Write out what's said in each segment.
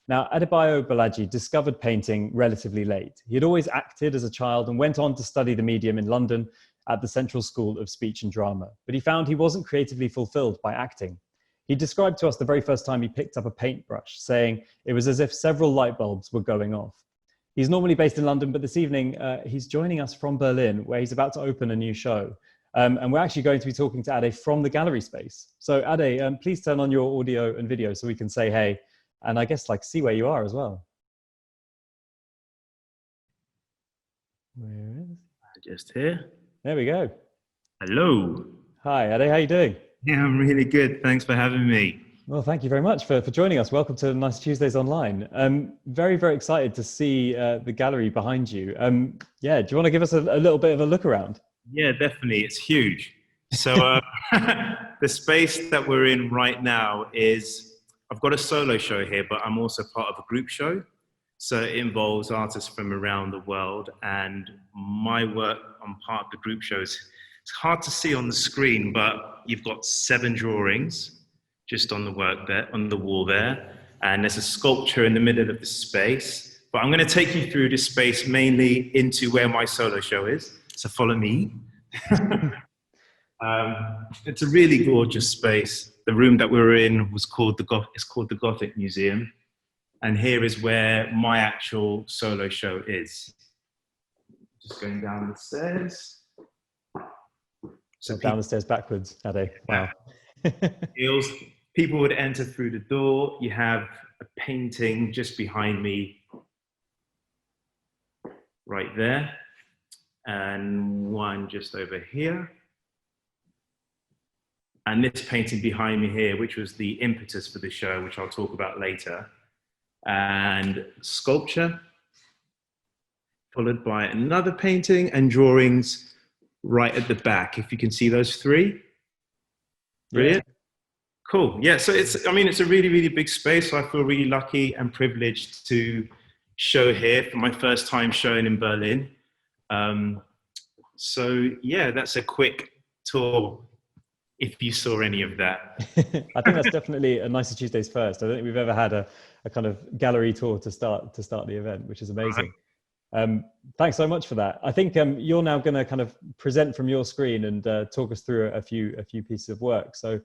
Now, Adébayo Bolaji discovered painting relatively late. He had always acted as a child and went on to study the medium in London at the Central School of Speech and Drama, but he found he wasn't creatively fulfilled by acting. He described to us the very first time he picked up a paintbrush, saying it was as if several light bulbs were going off. He's normally based in London, but this evening he's joining us from Berlin, where he's about to open a new show. And we're actually going to be talking to Ade from the gallery space. So Ade, please turn on your audio and video so we can say hey, and I guess like see where you are as well. Where is? Just here. There we go. Hello. Hi, Ade, how you doing? Yeah, I'm really good. Thanks for having me. Well, thank you very much for joining us. Welcome to Nice Tuesdays Online. Very, very excited to see the gallery behind you. Yeah, do you want to give us a little bit of a look around? Yeah, definitely. It's huge. So the space that we're in right now is, I've got a solo show here, but I'm also part of a group show. So it involves artists from around the world, and my work on part of the group shows. It's hard to see on the screen, but you've got 7 drawings just on the work there, on the wall there. And there's a sculpture in the middle of the space. But I'm going to take you through this space mainly into where my solo show is. So follow me. It's a really gorgeous space. The room that we're in was called the Gothic Museum. And here is where my actual solo show is. Just going down the stairs. So down the stairs backwards, Ade. Wow. People would enter through the door. You have a painting just behind me, right there, and one just over here. And this painting behind me here, which was the impetus for the show, which I'll talk about later. And sculpture, followed by another painting and drawings right at the back. If you can see those 3. Brilliant. Yeah. Cool. Yeah, so it's a really, really big space. So I feel really lucky and privileged to show here for my first time showing in Berlin. So yeah, that's a quick tour if you saw any of that. I think that's definitely a Nicer Tuesdays first. I don't think we've ever had a kind of gallery tour to start the event, which is amazing. Thanks so much for that. I think you're now going to kind of present from your screen and talk us through a few pieces of work. So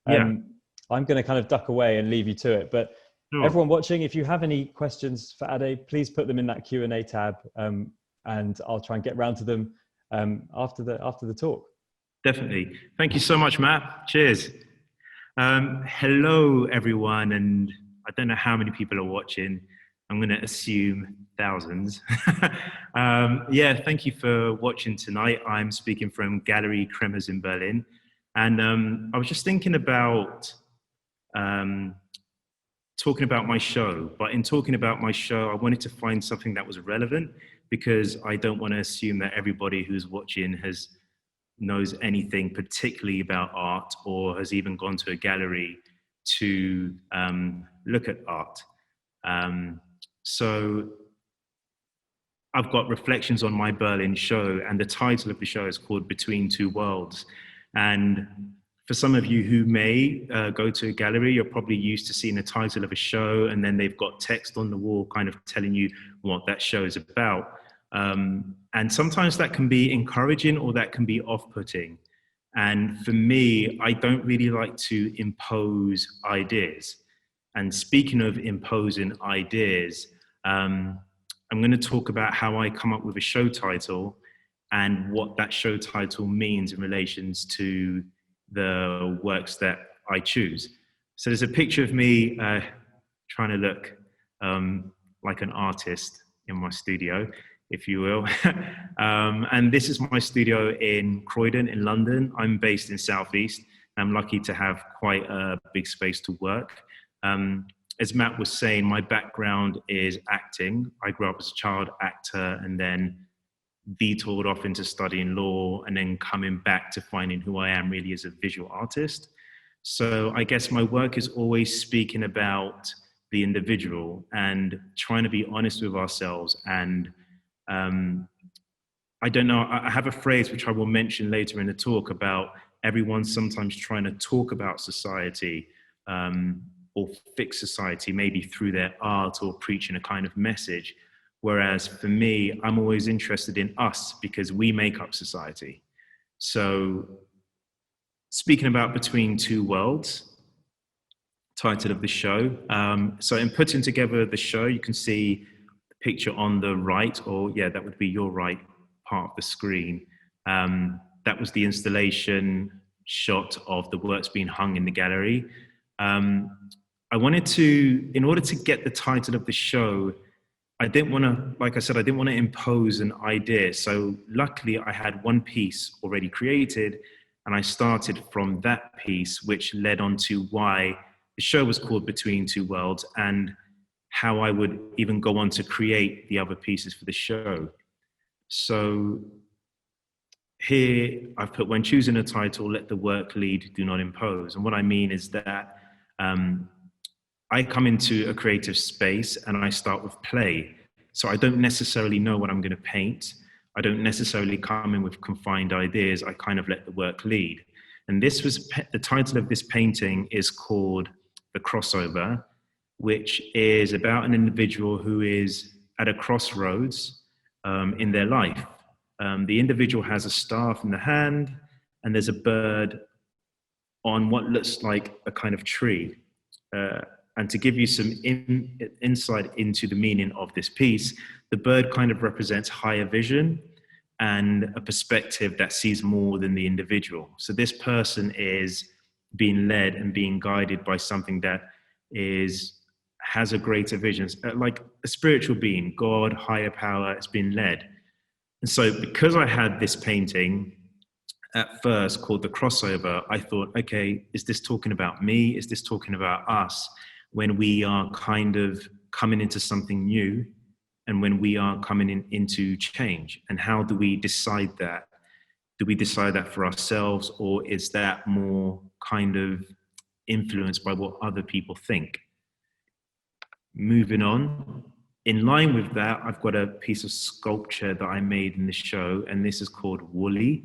I'm going to kind of duck away and leave you to it. But sure. Everyone watching, if you have any questions for Ade, please put them in that Q&A tab, and I'll try and get round to them after the talk. Definitely. Thank you so much, Matt. Cheers. Hello, everyone. And I don't know how many people are watching. I'm going to assume thousands. Yeah, thank you for watching tonight. I'm speaking from Gallery Kremers in Berlin. And I was just thinking about talking about my show. But in talking about my show, I wanted to find something that was relevant, because I don't want to assume that everybody who's watching knows anything particularly about art or has even gone to a gallery to look at art. So I've got reflections on my Berlin show, and the title of the show is called Between Two Worlds. And for some of you who may go to a gallery, you're probably used to seeing the title of a show, and then they've got text on the wall kind of telling you what that show is about. And sometimes that can be encouraging or that can be off-putting. And for me, I don't really like to impose ideas. And speaking of imposing ideas, I'm going to talk about how I come up with a show title and what that show title means in relations to the works that I choose. So there's a picture of me trying to look like an artist in my studio, if you will. And this is my studio in Croydon in London. I'm based in Southeast. I'm lucky to have quite a big space to work. As Matt was saying, my background is acting. I grew up as a child actor and then detoured off into studying law and then coming back to finding who I am really as a visual artist. So I guess my work is always speaking about the individual and trying to be honest with ourselves. And I don't know, I have a phrase which I will mention later in the talk about everyone sometimes trying to talk about society or fix society, maybe through their art or preaching a kind of message. Whereas for me, I'm always interested in us because we make up society. So speaking about Between Two Worlds, title of the show. So in putting together the show, you can see the picture on the right, or yeah, that would be your right part of the screen. That was the installation shot of the works being hung in the gallery. I wanted to, in order to get the title of the show, I didn't want to, like I said, I didn't want to impose an idea. So luckily I had one piece already created, and I started from that piece, which led on to why the show was called Between Two Worlds, and how I would even go on to create the other pieces for the show. So here I've put, when choosing a title, let the work lead, do not impose. And what I mean is that I come into a creative space and I start with play. So I don't necessarily know what I'm going to paint. I don't necessarily come in with confined ideas. I kind of let the work lead. And this was, the title of this painting is called The Crossover, which is about an individual who is at a crossroads in their life. The individual has a staff in the hand, and there's a bird on what looks like a kind of tree. And to give you some insight into the meaning of this piece, the bird kind of represents higher vision and a perspective that sees more than the individual. So this person is being led and being guided by something that has a greater vision, like a spiritual being, God, higher power, it's been led. And so because I had this painting at first called The Crossover, I thought, okay, is this talking about me? Is this talking about us when we are kind of coming into something new and when we are coming into change? And how do we decide that? Do we decide that for ourselves, or is that more kind of influenced by what other people think? Moving on, in line with that, I've got a piece of sculpture that I made in the show, and this is called Woolly,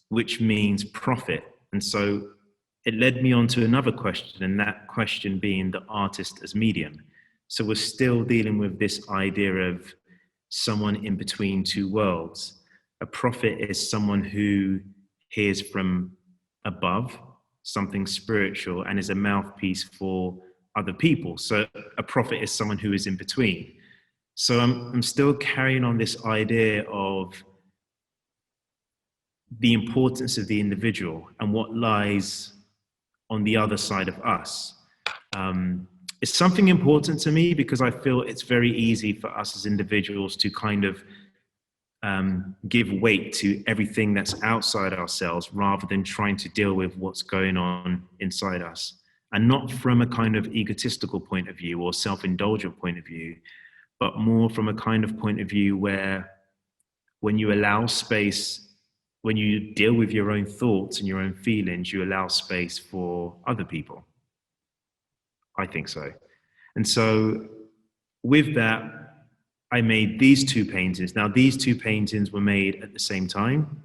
which means prophet. And so it led me on to another question, and that question being the artist as medium. So we're still dealing with this idea of someone in between two worlds. A prophet is someone who hears from above, something spiritual, and is a mouthpiece for other people. So a prophet is someone who is in between. So I'm still carrying on this idea of the importance of the individual and what lies on the other side of us. It's something important to me because I feel it's very easy for us as individuals to kind of give weight to everything that's outside ourselves rather than trying to deal with what's going on inside us. And not from a kind of egotistical point of view or self-indulgent point of view, but more from a kind of point of view where when you allow space, when you deal with your own thoughts and your own feelings, you allow space for other people. I think so. And so with that, I made these two paintings. Now, these two paintings were made at the same time.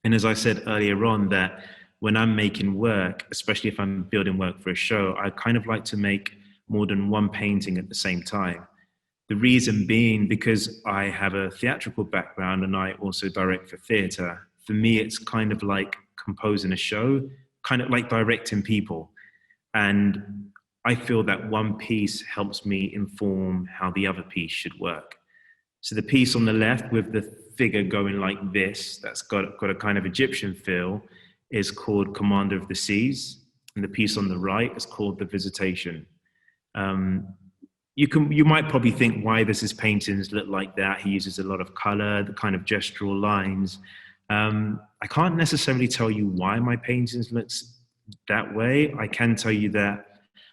And as I said earlier on, that when I'm making work, especially if I'm building work for a show, I kind of like to make more than one painting at the same time. The reason being because I have a theatrical background and I also direct for theatre. For me, it's kind of like composing a show, kind of like directing people. And I feel that one piece helps me inform how the other piece should work. So the piece on the left with the figure going like this, that's got a kind of Egyptian feel, is called Commander of the Seas. And the piece on the right is called The Visitation. You might probably think, why does his paintings look like that? He uses a lot of color, the kind of gestural lines. I can't necessarily tell you why my paintings looks that way. I can tell you that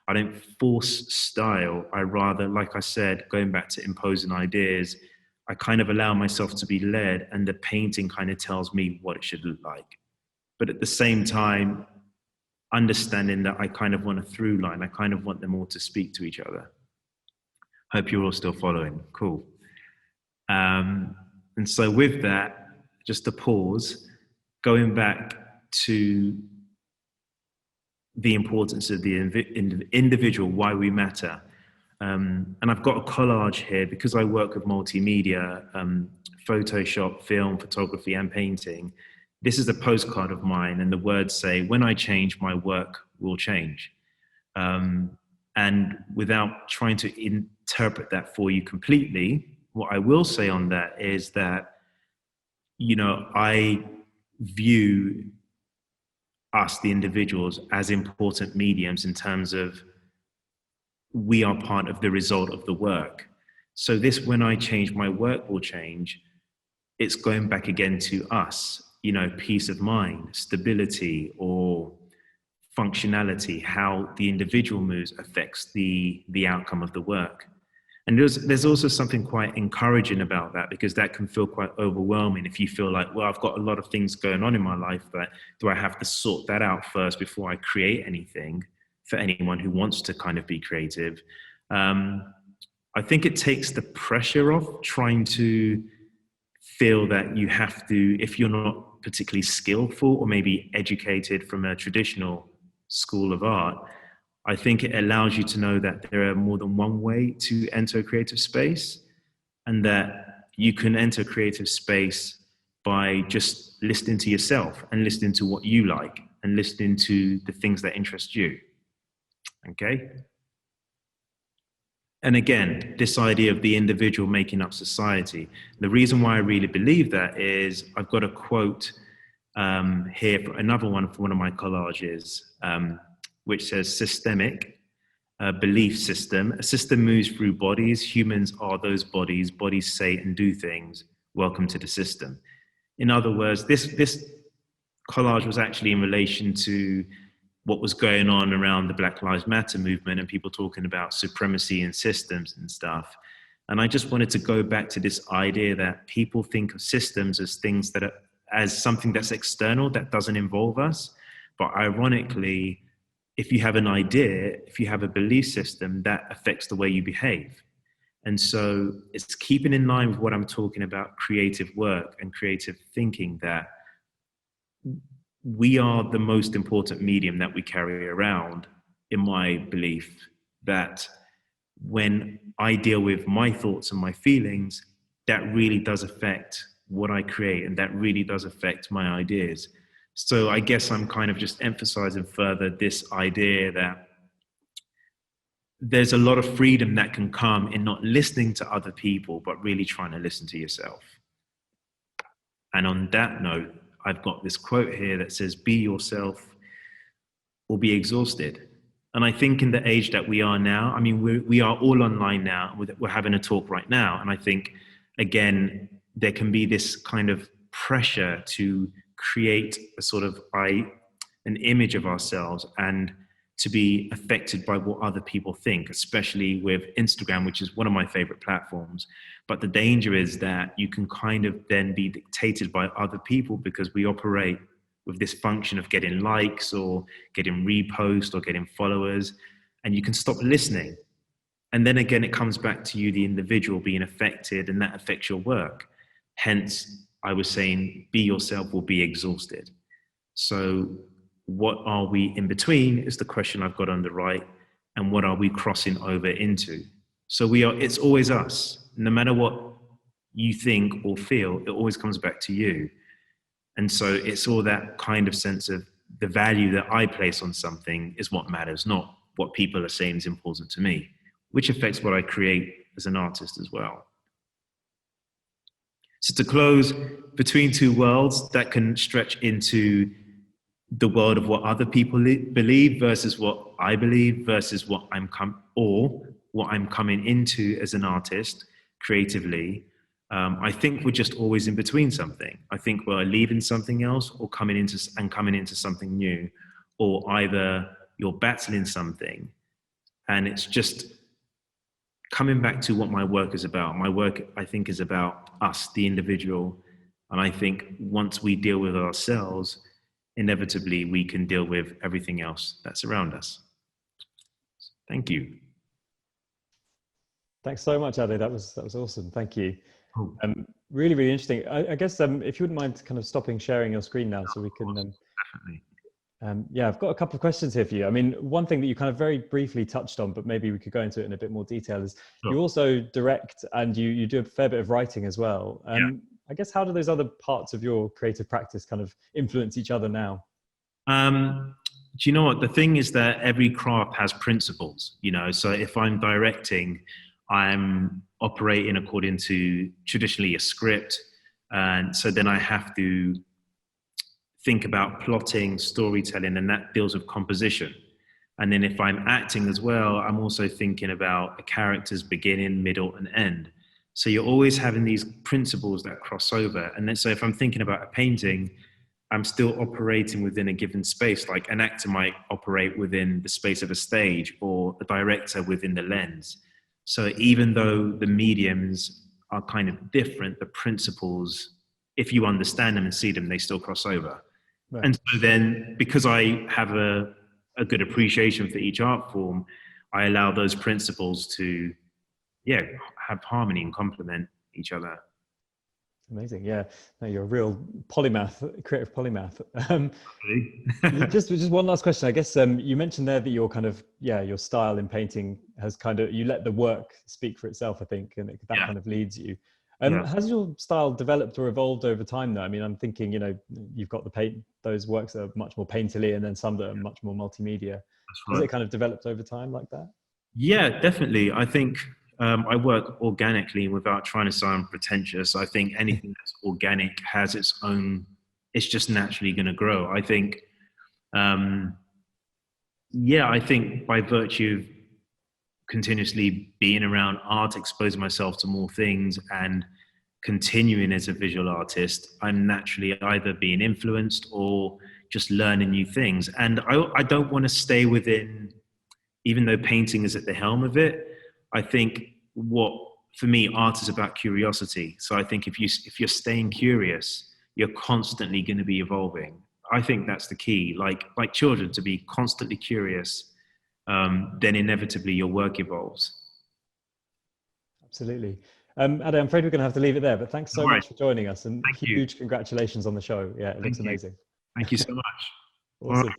I don't force style. I rather, like I said, going back to imposing ideas, I kind of allow myself to be led, and the painting kind of tells me what it should look like. But at the same time, understanding that I kind of want a through line. I kind of want them all to speak to each other. Hope you're all still following. Cool. And so with that, just to pause, going back to the importance of the individual, why we matter. And I've got a collage here because I work with multimedia, Photoshop, film, photography, and painting. This is a postcard of mine, and the words say, "When I change, my work will change." And without trying to interpret that for you completely, what I will say on that is that, you know, I view us, the individuals, as important mediums in terms of we are part of the result of the work. So this, when I change, my work will change, it's going back again to us, you know, peace of mind, stability, or functionality, how the individual moves affects the outcome of the work. And there's also something quite encouraging about that, because that can feel quite overwhelming if you feel like, well, I've got a lot of things going on in my life, but do I have to sort that out first before I create anything? For anyone who wants to kind of be creative, I think it takes the pressure off trying to feel that you have to, if you're not particularly skillful or maybe educated from a traditional school of art. I think it allows you to know that there are more than one way to enter a creative space, and that you can enter a creative space by just listening to yourself and listening to what you like and listening to the things that interest you. Okay? And again, this idea of the individual making up society. The reason why I really believe that is I've got a quote here for another one for one of my collages, which says, "Systemic belief system. A system moves through bodies. Humans are those bodies. Bodies say and do things. Welcome to the system." In other words, this collage was actually in relation to what was going on around the Black Lives Matter movement and people talking about supremacy and systems and stuff. And I just wanted to go back to this idea that people think of systems as things that are, as something that's external, that doesn't involve us. But ironically, if you have an idea, if you have a belief system, that affects the way you behave. And so it's keeping in line with what I'm talking about, creative work and creative thinking, that we are the most important medium that we carry around, in my belief, that when I deal with my thoughts and my feelings, that really does affect what I create, and that really does affect my ideas. So I guess I'm kind of just emphasizing further this idea that there's a lot of freedom that can come in not listening to other people, but really trying to listen to yourself. And on that note, I've got this quote here that says, "Be yourself or be exhausted." And I think in the age that we are now, I mean, we are all online now. We're having a talk right now. And I think, again, there can be this kind of pressure to create a sort of an image of ourselves and to be affected by what other people think, especially with Instagram, which is one of my favorite platforms. But the danger is that you can kind of then be dictated by other people, because we operate with this function of getting likes or getting reposts or getting followers, and you can stop listening. And then again, it comes back to you, the individual, being affected, and that affects your work. Hence, I was saying, be yourself or be exhausted. So what are we in between is the question I've got on the right, and what are we crossing over into? So it's always us. No matter what you think or feel, it always comes back to you. And so it's all that kind of sense of the value that I place on something is what matters, not what people are saying is important to me, which affects what I create as an artist as well. So to close, between two worlds, that can stretch into the world of what other people believe versus what I believe versus what I'm coming into as an artist creatively. I think we're just always in between something. I think we're leaving something else or coming into something new, or either you're battling something, and it's just coming back to what my work is about. My work, I think, is about us, the individual. And I think once we deal with ourselves, inevitably we can deal with everything else that's around us. Thank you. Thanks so much, Ade. That was awesome. Thank you. Oh. Really, really interesting. I guess if you wouldn't mind kind of stopping sharing your screen now, so we can. Definitely. Yeah, I've got a couple of questions here for you. I mean, one thing that you kind of very briefly touched on, but maybe we could go into it in a bit more detail, is Sure. you also direct and you do a fair bit of writing as well. Yeah. I guess, how do those other parts of your creative practice kind of influence each other now? Do you know what? The thing is that every craft has principles, you know. So if I'm directing, I'm operating according to traditionally a script. And so then I have to think about plotting, storytelling, and that deals with composition. And then if I'm acting as well, I'm also thinking about a character's beginning, middle, and end. So you're always having these principles that cross over. And then so if I'm thinking about a painting, I'm still operating within a given space. Like an actor might operate within the space of a stage, or a director within the lens. So even though the mediums are kind of different, the principles, if you understand them and see them, they still cross over. Right. And so then, because I have a good appreciation for each art form, I allow those principles to, yeah, have harmony and complement each other. Amazing. Yeah. No, you're a real polymath, creative polymath. Really? Just one last question. I guess you mentioned there that your kind of, yeah, your style in painting has kind of, you let the work speak for itself, I think, and that Yeah. kind of leads you. Yeah. Has your style developed or evolved over time though? I mean, I'm thinking, you know, you've got the paint, those works that are much more painterly, and then some that are much more multimedia. That's Has right. it kind of developed over time like that? Yeah, definitely. I think I work organically without trying to sound pretentious. I think anything that's organic has its own, it's just naturally going to grow. I think, yeah, I think by virtue of continuously being around art, exposing myself to more things, and continuing as a visual artist, I'm naturally either being influenced or just learning new things. And I don't want to stay within, even though painting is at the helm of it, I think what, for me, art is about curiosity. So I think if you're staying curious, you're constantly going to be evolving. I think that's the key. Like children, to be constantly curious, then inevitably your work evolves. Absolutely. Ade, I'm afraid we're going to have to leave it there, but thanks No so worries. much for joining us, and Thank you. huge congratulations on the show. Yeah, it looks Thank you. amazing. Thank you so much. All right. Awesome.